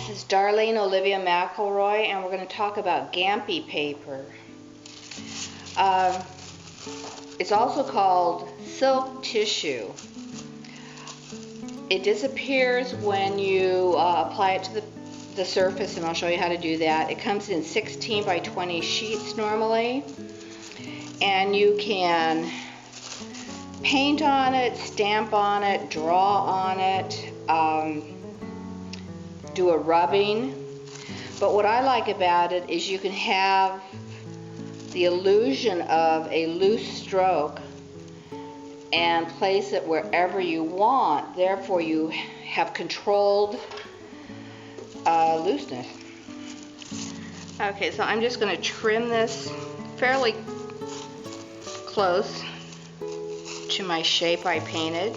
This is Darlene Olivia McElroy, and we're going to talk about Gampi paper. It's also called silk tissue. It disappears when you apply it to the surface, and I'll show you how to do that. It comes in 16 by 20 sheets normally, and you can paint on it, stamp on it, draw on it, do a rubbing. But what I like about it is you can have the illusion of a loose stroke and place it wherever you want. Therefore you have controlled looseness. Okay, so I'm just going to trim this fairly close to my shape I painted.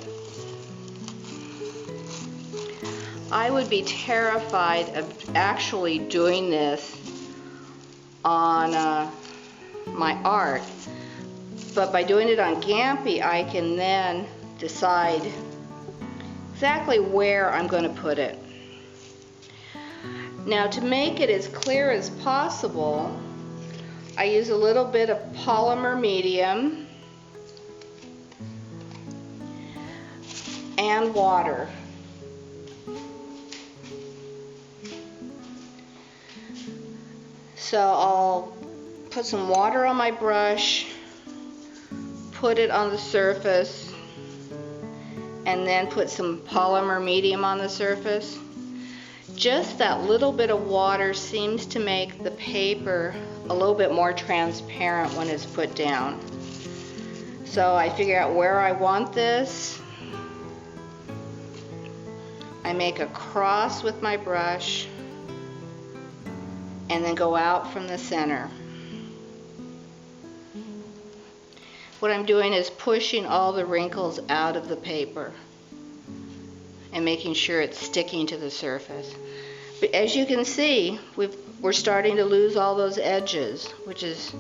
I would be terrified of actually doing this on my art, but by doing it on Gampi I can then decide exactly where I'm going to put it. Now, to make it as clear as possible, I use a little bit of polymer medium and water. So I'll put some water on my brush, put it on the surface, and then put some polymer medium on the surface. Just that little bit of water seems to make the paper a little bit more transparent when it's put down. So I figure out where I want this. I make a cross with my brush and then go out from the center. What I'm doing is pushing all the wrinkles out of the paper and making sure it's sticking to the surface. But as you can see, we're starting to lose all those edges, which is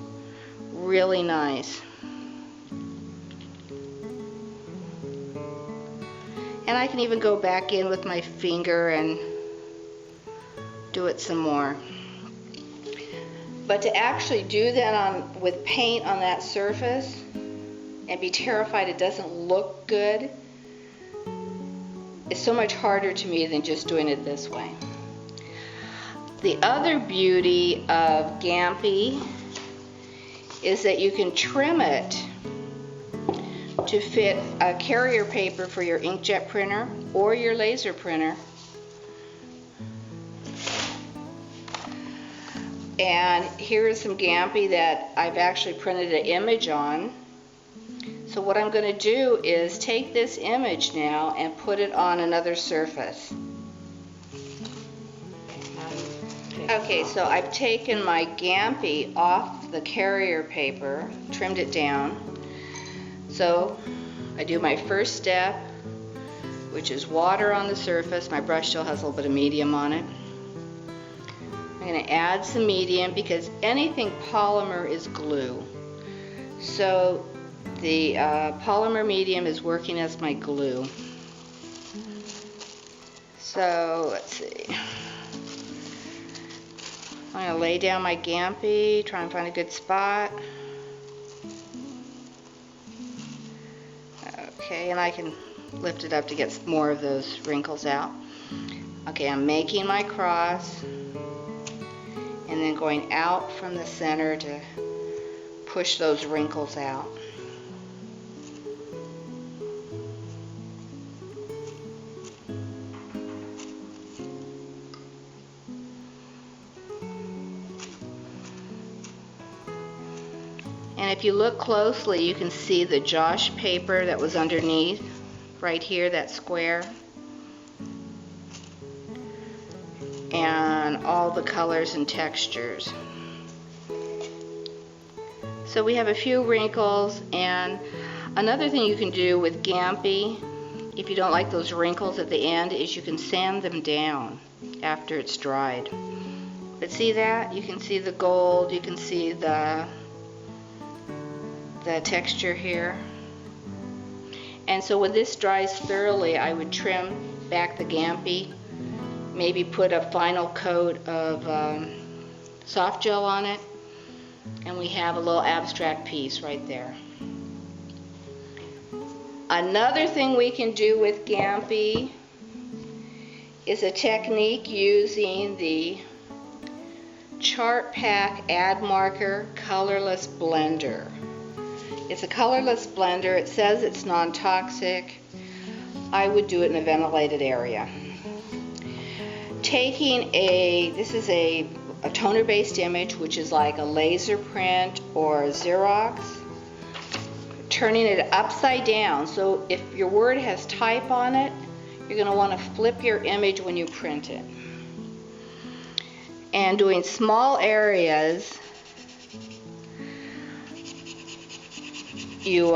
really nice. And I can even go back in with my finger and do it some more. But to actually do that with paint on that surface and be terrified it doesn't look good is so much harder to me than just doing it this way. The other beauty of Gampi is that you can trim it to fit a carrier paper for your inkjet printer or your laser printer. And here is some Gampi that I've actually printed an image on. So what I'm going to do is take this image now and put it on another surface. Okay, so I've taken my Gampi off the carrier paper, trimmed it down. So I do my first step, which is water on the surface. My brush still has a little bit of medium on it. I'm going to add some medium because anything polymer is glue. So the polymer medium is working as my glue. So let's see. I'm going to lay down my Gampi, try and find a good spot. Okay, and I can lift it up to get more of those wrinkles out. Okay, I'm making my cross and then going out from the center to push those wrinkles out. And if you look closely, you can see the Josh paper that was underneath, right here, that square. And all the colors and textures. So we have a few wrinkles, and another thing you can do with Gampi, if you don't like those wrinkles at the end, is you can sand them down after it's dried. But see that? You can see the gold, you can see the texture here. And so when this dries thoroughly, I would trim back the Gampi maybe put a final coat of soft gel on it, and we have a little abstract piece right there. Another thing we can do with Gampi is a technique using the Chartpak ADmarker Colorless blender. It's a colorless blender. It says it's non-toxic. I would do it in a ventilated area. Taking this is a toner-based image, which is like a laser print or a Xerox, turning it upside down. So if your word has type on it, you're going to want to flip your image when you print it. And doing small areas, you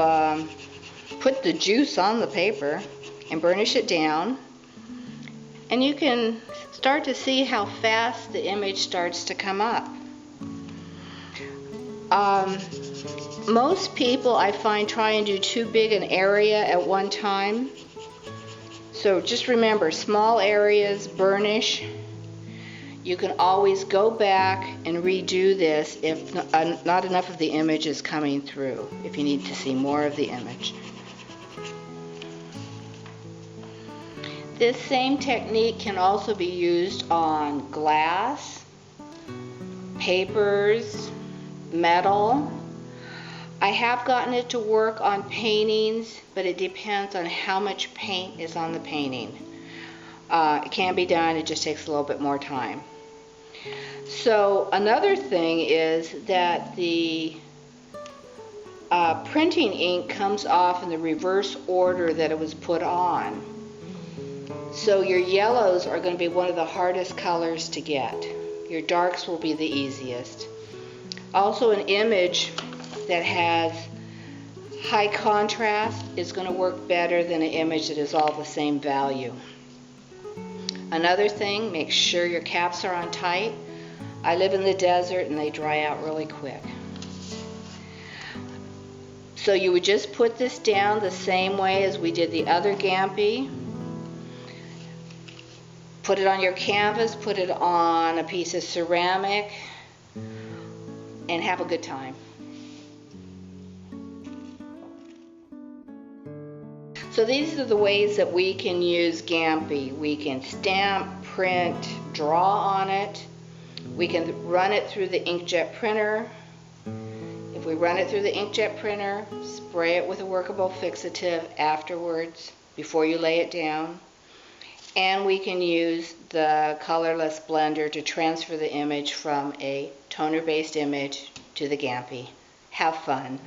put the juice on the paper and burnish it down, and you can start to see how fast the image starts to come up. Most people, I find, try and do too big an area at one time. So just remember, small areas, burnish. You can always go back and redo this if not enough of the image is coming through, if you need to see more of the image. This same technique can also be used on glass, papers, metal. I have gotten it to work on paintings, but it depends on how much paint is on the painting. It can be done, it just takes a little bit more time. So another thing is that the printing ink comes off in the reverse order that it was put on. So your yellows are going to be one of the hardest colors to get. Your darks will be the easiest. Also, an image that has high contrast is going to work better than an image that is all the same value. Another thing, make sure your caps are on tight. I live in the desert and they dry out really quick. So you would just put this down the same way as we did the other Gampi. Put it on your canvas, put it on a piece of ceramic, and have a good time. So these are the ways that we can use Gampi. We can stamp, print, draw on it. We can run it through the inkjet printer. If we run it through the inkjet printer, spray it with a workable fixative afterwards before you lay it down. And we can use the colorless blender to transfer the image from a toner-based image to the Gampi. Have fun.